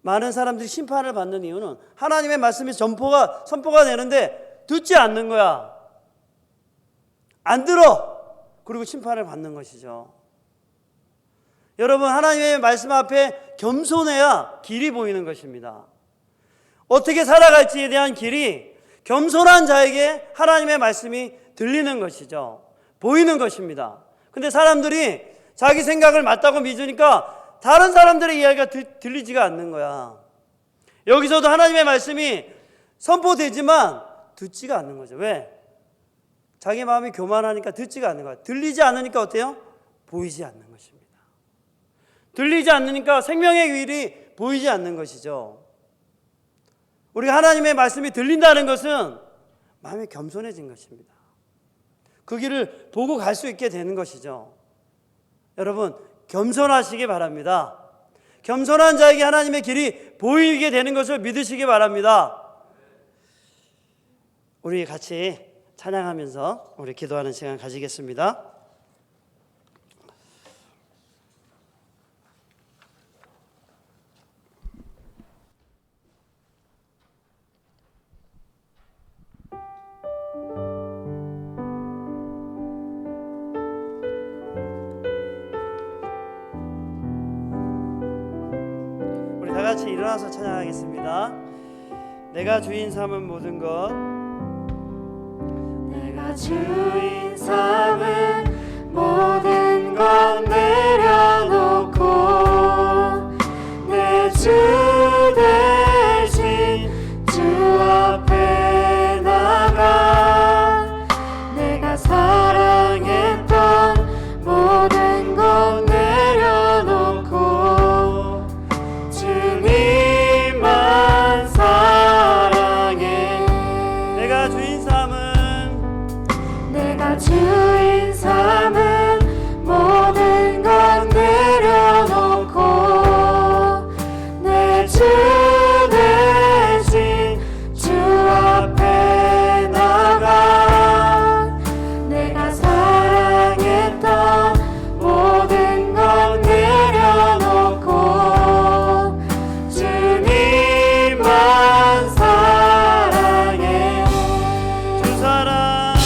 많은 사람들이 심판을 받는 이유는 하나님의 말씀이 선포가 되는데 듣지 않는 거야. 안 들어. 그리고 심판을 받는 것이죠. 여러분 하나님의 말씀 앞에 겸손해야 길이 보이는 것입니다. 어떻게 살아갈지에 대한 길이 겸손한 자에게 하나님의 말씀이 들리는 것이죠. 보이는 것입니다. 근데 사람들이 자기 생각을 맞다고 믿으니까 다른 사람들의 이야기가 들리지가 않는 거야. 여기서도 하나님의 말씀이 선포되지만 듣지가 않는 거죠. 왜? 자기 마음이 교만하니까 듣지가 않는 거야. 들리지 않으니까 어때요? 보이지 않는 것입니다. 들리지 않으니까 생명의 길이 보이지 않는 것이죠. 우리가 하나님의 말씀이 들린다는 것은 마음이 겸손해진 것입니다. 그 길을 보고 갈 수 있게 되는 것이죠. 여러분 겸손하시기 바랍니다. 겸손한 자에게 하나님의 길이 보이게 되는 것을 믿으시기 바랍니다. 우리 같이 찬양하면서 우리 기도하는 시간 가지겠습니다. 우리 다 같이 일어나서 찬양하겠습니다. 내가 주인 삼은 모든 것, 내가 주인 삼은 모든 것 내려놓고 내 주 대신 주 앞에 나가 내가 사랑했던 모든 것 내려놓고 주님만 사랑해. 내가 주인 삼은 내가 주인 삼은 모든 것 내려놓고 내 주 대신 주 앞에 나가 내가 사랑했던 모든 것 내려놓고 주님만 사랑해. 주 사랑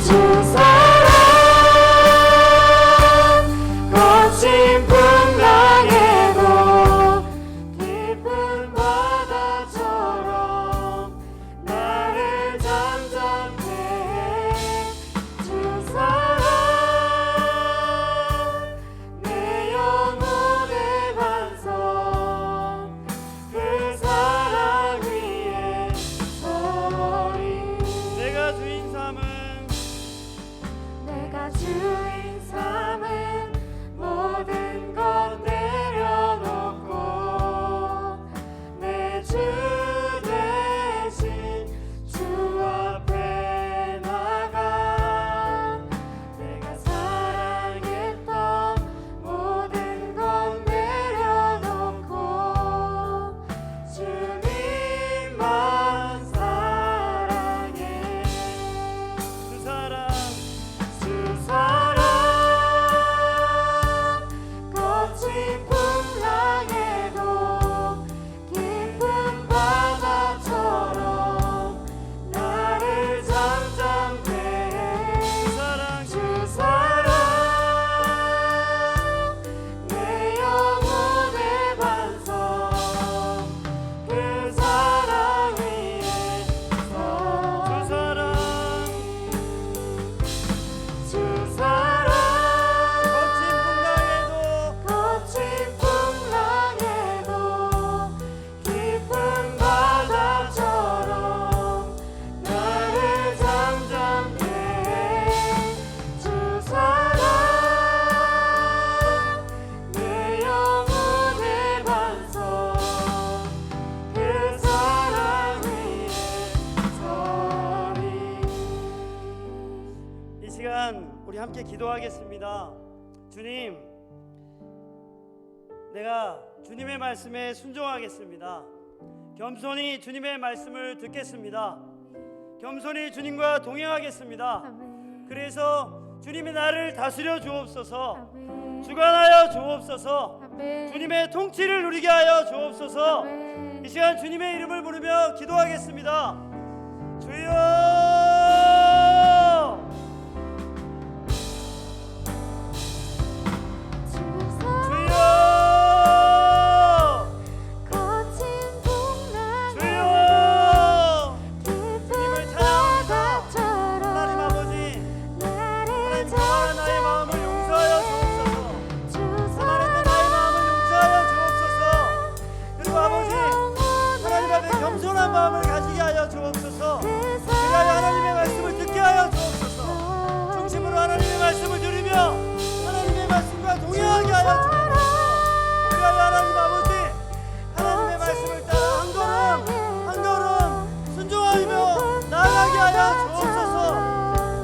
주 사랑 거친 풍랑에도 깊은 바다처럼 나를 잠잠해. 주 사랑 내 영혼의 반성 그 사랑 위에 서리. 내가 주인 삼은 내가 주인 삼은 모든 것 내려놓고 내 주 대신 주 앞에 나가 내가 사랑했던 모든 것 내려놓고 주님만 사랑해. 주 사랑 주 사랑 거친 풍랑에도 깊은 바다처럼 나를 잠잠해. 주 사랑 주 사랑 내 영혼의 반성 그 사랑 위에 주 사랑 주 사랑 거친 풍랑에도 거친 풍랑에도 깊은 바다처럼 나를 잠잠해. 주 사랑 내 영혼의 반성 그 사랑 위에 서리. 이 시간 우리 함께 기도하겠습니다. 주님, 내가 주님의 말씀에 순종하겠습니다. 겸손히 주님의 말씀을 듣겠습니다. 겸손히 주님과 동행하겠습니다. 아멘. 그래서 주님이 나를 다스려 주옵소서, 아멘. 주관하여 주옵소서, 아멘. 주님의 통치를 누리게 하여 주옵소서. 아멘. 이 시간 주님의 이름을 부르며 기도하겠습니다. 주여, 주 사랑 주여, 거친 풍랑에도 주여. 깊은 주님을 찬양합니다. 바다처럼 하나님 아버지, 나를 하나님 저와 나의 마음을 용서하여 주옵소서. 주 하나님도 나의 마음을 용서하여 주옵소서. 그리고 아버지, 하나님 앞에 겸손한 마음을 가지게 하여 주옵소서. 그리하여 하나님의 말씀을 듣게 하여 주옵소서. 중심으로 하나님의 말씀을 들으며 하나님의 말씀과 동행하게 하여 주옵소서. 그리하여 하나님 아버지, 하나님의 말씀을 따라 한 걸음 순종하며 나아가게 하여 주옵소서.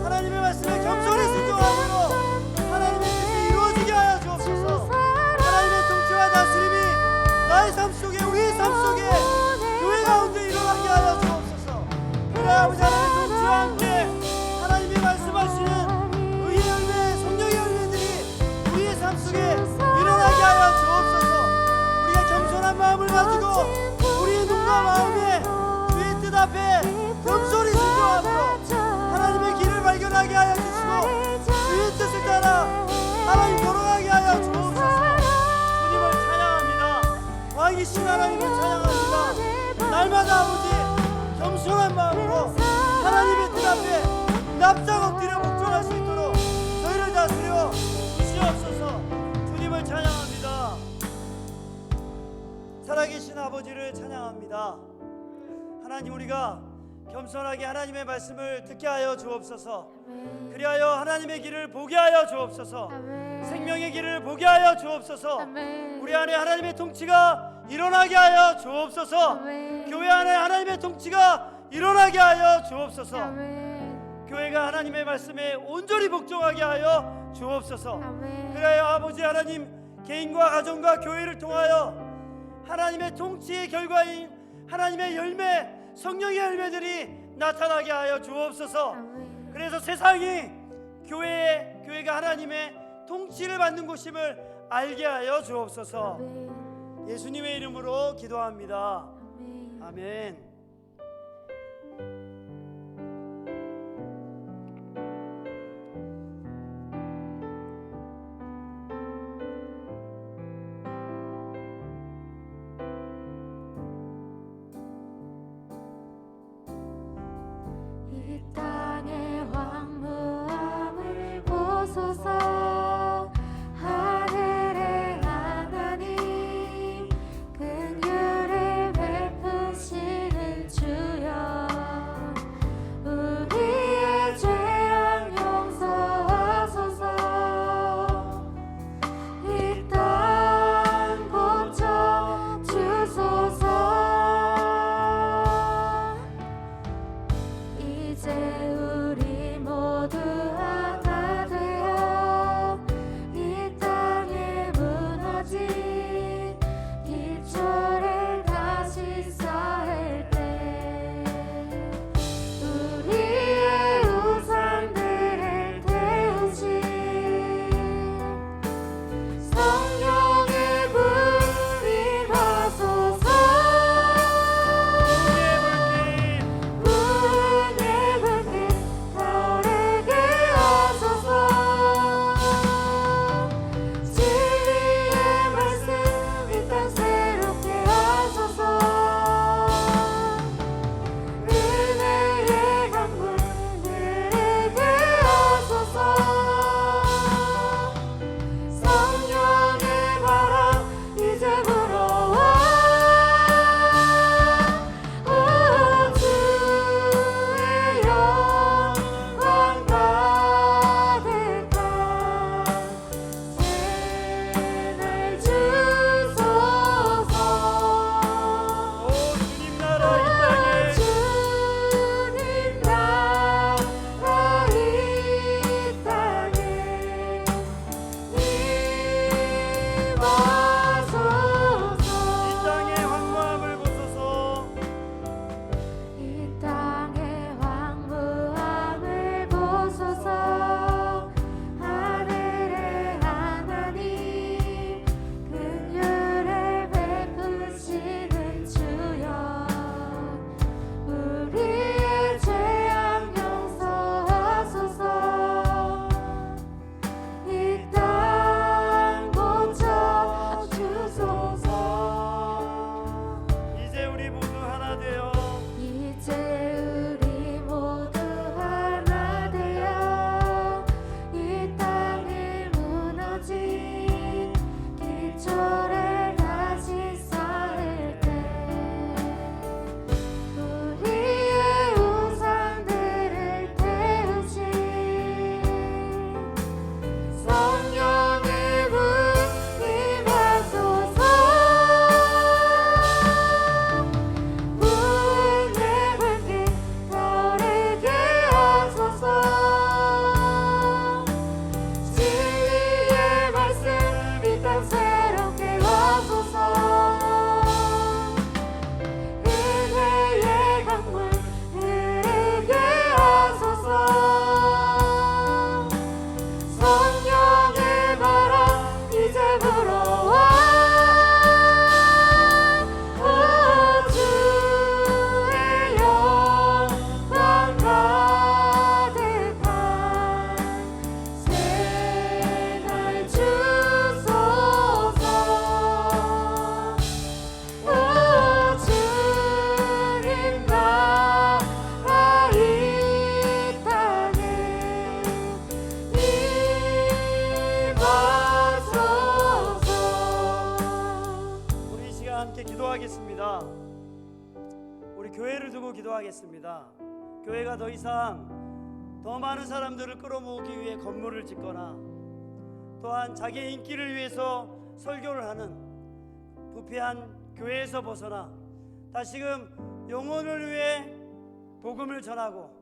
하나님의 말씀에 겸손히 순종하므로 하나님의 뜻이 이루어지게 하여 주옵소서. 하나님의 통치와 다스림이 나의 삶 속에, 우리의 삶 속에, 교회 가운데 일어나게 하여 주옵소서. 그래 아버지, 하나님의 통치와 함께 살아계신 하나님을 찬양합니다. 날마다 아버지 겸손한 마음으로 하나님의 뜻 앞에 납작 엎드려 복종할 수 있도록 저희를 다스려 주시옵소서. 주님을 찬양합니다. 살아계신 아버지를 찬양합니다. 하나님, 우리가 겸손하게 하나님의 말씀을 듣게 하여 주옵소서. 아멘. 그리하여 하나님의 길을 보게 하여 주옵소서. 아멘. 생명의 길을 보게 하여 주옵소서. 아멘. 우리 안에 하나님의 통치가 일어나게 하여 주옵소서. 아멘. 교회 안에 하나님의 통치가 일어나게 하여 주옵소서. 아멘. 교회가 하나님의 말씀에 온전히 복종하게 하여 주옵소서. 아멘. 그래야 아버지 하나님, 개인과 가정과 교회를 통하여 하나님의 통치의 결과인 하나님의 열매, 성령의 열매들이 나타나게 하여 주옵소서. 아멘. 그래서 세상이 교회가 하나님의 통치를 받는 곳임을 알게 하여 주옵소서. 아멘. 예수님의 이름으로 기도합니다. 아멘. 아멘. 이 땅의 황무함을 보소서. 하늘의 하나님, 긍휼을 베푸시는 주여, 우리의 죄악 용서하소서. 이 땅 고쳐 주소서. 이제 우리 모두 하나 되어 이 땅에 무너진 기초를 다시 쌓을 때, 우리의 우상들을 태우신 성령의 불이 임하소서. 문의 불길 교회를 두고 기도하겠습니다. 교회가 더 이상 더 많은 사람들을 끌어모으기 위해 건물을 짓거나 또한 자기의 인기를 위해서 설교를 하는 부패한 교회에서 벗어나 다시금 영혼을 위해 복음을 전하고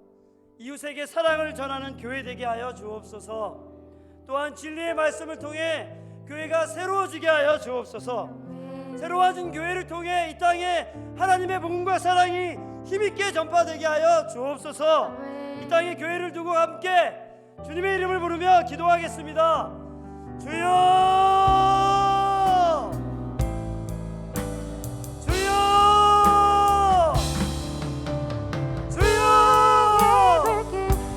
이웃에게 사랑을 전하는 교회 되게 하여 주옵소서. 또한 진리의 말씀을 통해 교회가 새로워지게 하여 주옵소서. 새로워진 교회를 통해 이 땅에 하나님의 복음과 사랑이 힘있게 전파되게 하여 주옵소서. 이 땅에 교회를 두고 함께 주님의 이름을 부르며 기도하겠습니다. 주여, 주여, 주여.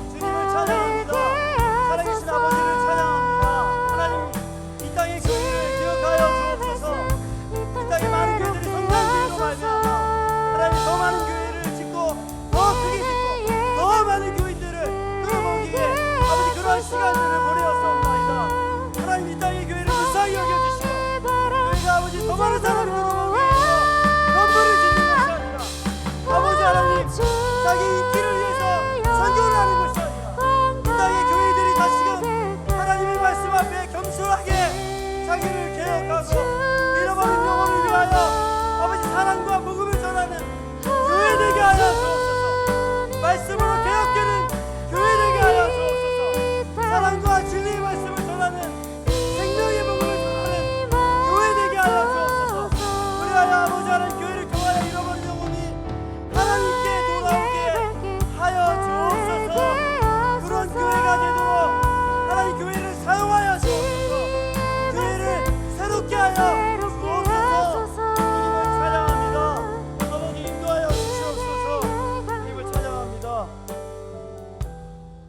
주님을 찬양합니다. 살아계신 아버지를 찬양합니다. 하나님, 이 땅의 교회를 기억하여 주옵소서. 이 땅에 많은 교회들이 성장되기로 말미암아 하나님 더 많은 교회를 짓고 더 크게 짓고 더 많은 교인들을 끌어모으기에 아버지 그러한 시간들을 보내었사옵나이다. 하나님 이 땅의 교회를 불쌍히 여겨주시고 교회가 아버지 더 많은 사람을 끌어모으기 위해서 건물을 짓는 것이 아니라 아버지 하나님 자기 인기를 위해서 선교를 하는 것이 아니라 이 땅의 교회들이 다시금 하나님의 말씀 앞에 겸손하게 자기를 개혁하고 잃어버린 영혼을 위하여 아버지 사랑과 복음을 전하는 교회 되게 하여 주옵소서. 말씀으로 개혁되는 교회 되게 하여 주옵소서. 사랑과 진리의 말씀을 전하는 생명의 복음을 전하는 교회 되게 하여 주옵소서. 그리하여 아버지 하나님 교회를 통하여 잃어버린 영혼이 하나님께 돌아오게 하여 주옵소서. 그런 교회가 되도록 하나님 교회를 사용하여 주옵소서. 교회를 새롭게 하여 주옵소서. 주님을 찬양합니다. 아버지 인도하여 주시옵소서. 주님을 찬양합니다.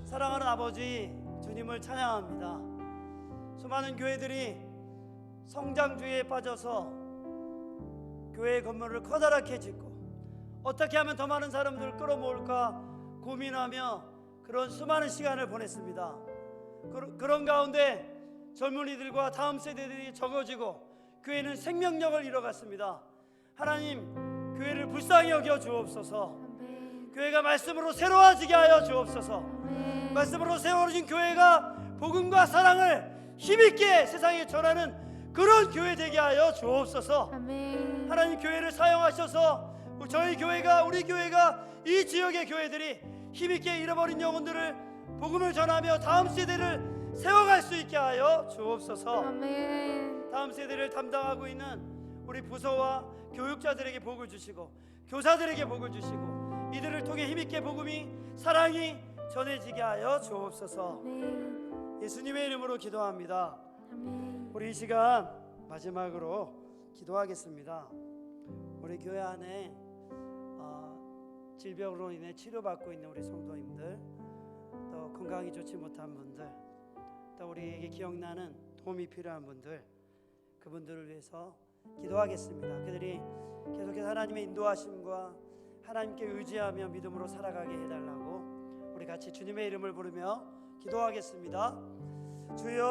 사랑하는 아버지 주님을 찬양합니다. 수많은 교회들이 성장주의에 빠져서 교회 건물을 커다랗게 짓고 어떻게 하면 더 많은 사람들을 끌어모을까 고민하며 그런 수많은 시간을 보냈습니다. 그런 가운데 젊은이들과 다음 세대들이 적어지고 교회는 생명력을 잃어갔습니다. 하나님 교회를 불쌍히 여겨 주옵소서. 교회가 말씀으로 새로워지게 하여 주옵소서. 말씀으로 세워진 교회가 복음과 사랑을 힘있게 세상에 전하는 그런 교회 되게 하여 주옵소서. 하나님 교회를 사용하셔서 저희 교회가 우리 교회가 이 지역의 교회들이 힘있게 잃어버린 영혼들을 복음을 전하며 다음 세대를 세워갈 수 있게 하여 주옵소서. 다음 세대를 담당하고 있는 우리 부서와 교육자들에게 복을 주시고 교사들에게 복을 주시고 이들을 통해 힘있게 복음이 사랑이 전해지게 하여 주옵소서. 예수님의 이름으로 기도합니다. 우리 이 시간 마지막으로 기도하겠습니다. 우리 교회 안에 질병으로 인해 치료받고 있는 우리 성도님들, 또 건강이 좋지 못한 분들, 또 우리에게 기억나는 도움이 필요한 분들, 그분들을 위해서 기도하겠습니다. 그들이 계속해서 하나님의 인도하심과 하나님께 의지하며 믿음으로 살아가게 해달라고 우리 같이 주님의 이름을 부르며 기도하겠습니다. 주여,